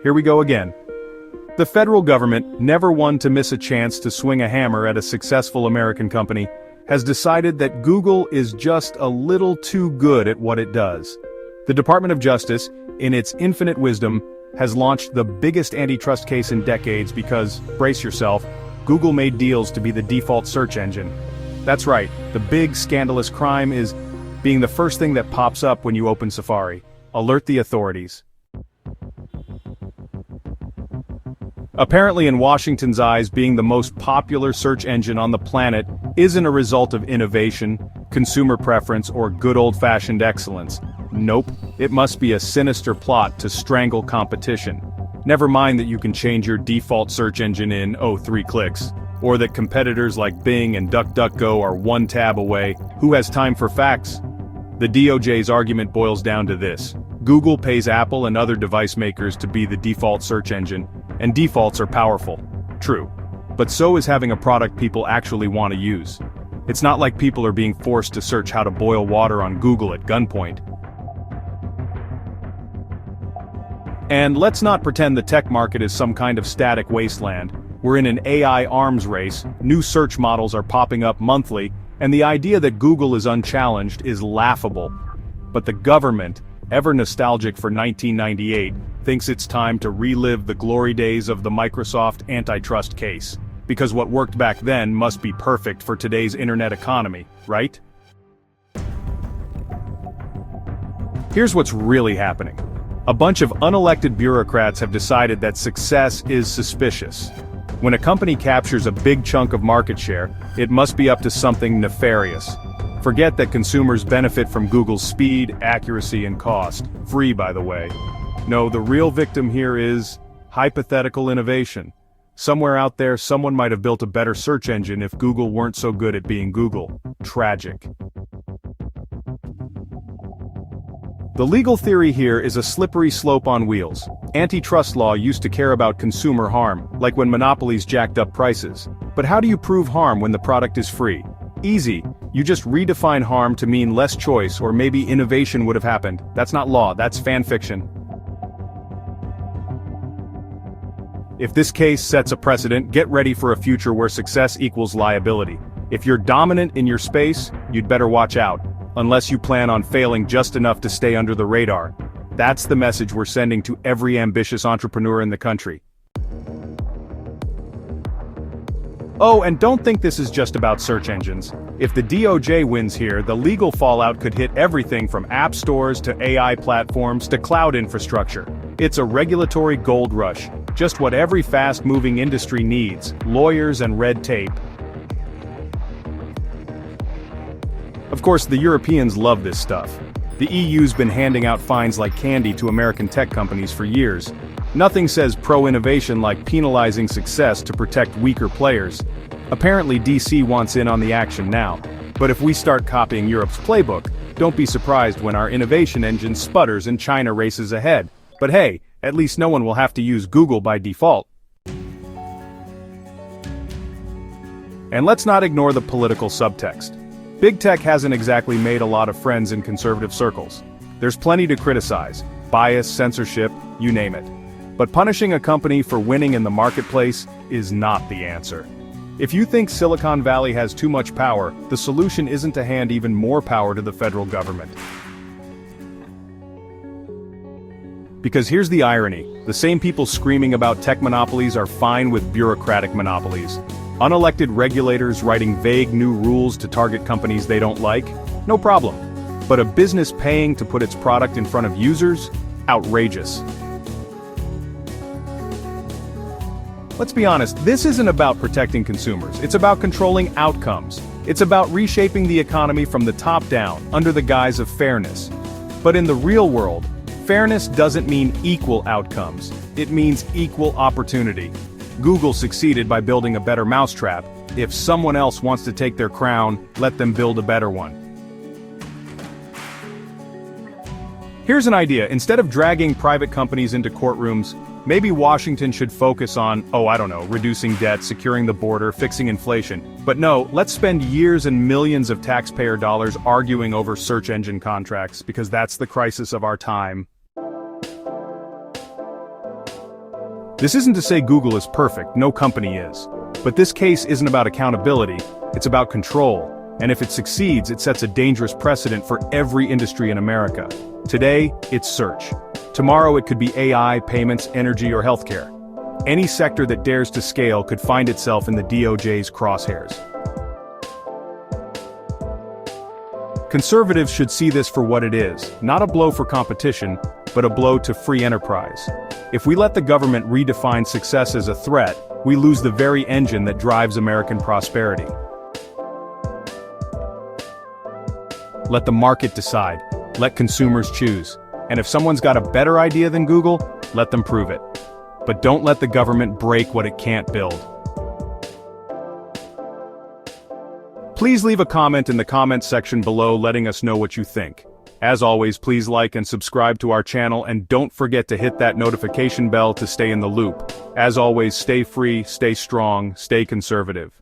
here we go again. The federal government, never one to miss a chance to swing a hammer at a successful American company, has decided that Google is just a little too good at what it does. The Department of Justice, in its infinite wisdom, has launched the biggest antitrust case in decades because, brace yourself, Google made deals to be the default search engine. That's right, the big scandalous crime is being the first thing that pops up when you open Safari. Alert the authorities. Apparently in Washington's eyes, being the most popular search engine on the planet isn't a result of innovation, consumer preference, or good old-fashioned excellence. Nope, it must be a sinister plot to strangle competition. Never mind that you can change your default search engine in, 3 clicks. Or that competitors like Bing and DuckDuckGo are one tab away. Who has time for facts? The DOJ's argument boils down to this. Google pays Apple and other device makers to be the default search engine, and defaults are powerful. True. But so is having a product people actually want to use. It's not like people are being forced to search how to boil water on Google at gunpoint. And let's not pretend the tech market is some kind of static wasteland. We're in an AI arms race, new search models are popping up monthly, and the idea that Google is unchallenged is laughable. But the government, ever nostalgic for 1998, thinks it's time to relive the glory days of the Microsoft antitrust case. Because what worked back then must be perfect for today's internet economy, right? Here's what's really happening. A bunch of unelected bureaucrats have decided that success is suspicious. When a company captures a big chunk of market share, it must be up to something nefarious. Forget that consumers benefit from Google's speed, accuracy, and cost. Free, by the way. No, the real victim here is hypothetical innovation. Somewhere out there, someone might have built a better search engine if Google weren't so good at being Google. Tragic. The legal theory here is a slippery slope on wheels. Antitrust law used to care about consumer harm, like when monopolies jacked up prices. But how do you prove harm when the product is free? Easy. You just redefine harm to mean less choice, or maybe innovation would have happened. That's not law, that's fan fiction. If this case sets a precedent, get ready for a future where success equals liability. If you're dominant in your space, you'd better watch out. Unless you plan on failing just enough to stay under the radar. That's the message we're sending to every ambitious entrepreneur in the country. Oh, and don't think this is just about search engines. If the DOJ wins here, the legal fallout could hit everything from app stores to AI platforms to cloud infrastructure. It's a regulatory gold rush, just what every fast-moving industry needs: lawyers and red tape. Of course, the Europeans love this stuff. The EU's been handing out fines like candy to American tech companies for years. Nothing says pro-innovation like penalizing success to protect weaker players. Apparently DC wants in on the action now. But if we start copying Europe's playbook, don't be surprised when our innovation engine sputters and China races ahead. But hey, at least no one will have to use Google by default. And let's not ignore the political subtext. Big tech hasn't exactly made a lot of friends in conservative circles. There's plenty to criticize: bias, censorship, you name it. But punishing a company for winning in the marketplace is not the answer. If you think Silicon Valley has too much power, the solution isn't to hand even more power to the federal government. Because here's the irony: the same people screaming about tech monopolies are fine with bureaucratic monopolies. Unelected regulators writing vague new rules to target companies they don't like? No problem. But a business paying to put its product in front of users? Outrageous. Let's be honest, this isn't about protecting consumers, it's about controlling outcomes. It's about reshaping the economy from the top down, under the guise of fairness. But in the real world, fairness doesn't mean equal outcomes, it means equal opportunity. Google succeeded by building a better mousetrap. If someone else wants to take their crown, let them build a better one. Here's an idea: instead of dragging private companies into courtrooms, maybe Washington should focus on, reducing debt, securing the border, fixing inflation. But no, let's spend years and millions of taxpayer dollars arguing over search engine contracts, because that's the crisis of our time. This isn't to say Google is perfect, no company is. But this case isn't about accountability, it's about control. And if it succeeds, it sets a dangerous precedent for every industry in America. Today, it's search. Tomorrow it could be AI, payments, energy, or healthcare. Any sector that dares to scale could find itself in the DOJ's crosshairs. Conservatives should see this for what it is, not a blow for competition, but a blow to free enterprise. If we let the government redefine success as a threat, we lose the very engine that drives American prosperity. Let the market decide. Let consumers choose. And if someone's got a better idea than Google, let them prove it. But don't let the government break what it can't build. Please leave a comment in the comments section below letting us know what you think. As always, please like and subscribe to our channel and don't forget to hit that notification bell to stay in the loop. As always, stay free, stay strong, stay conservative.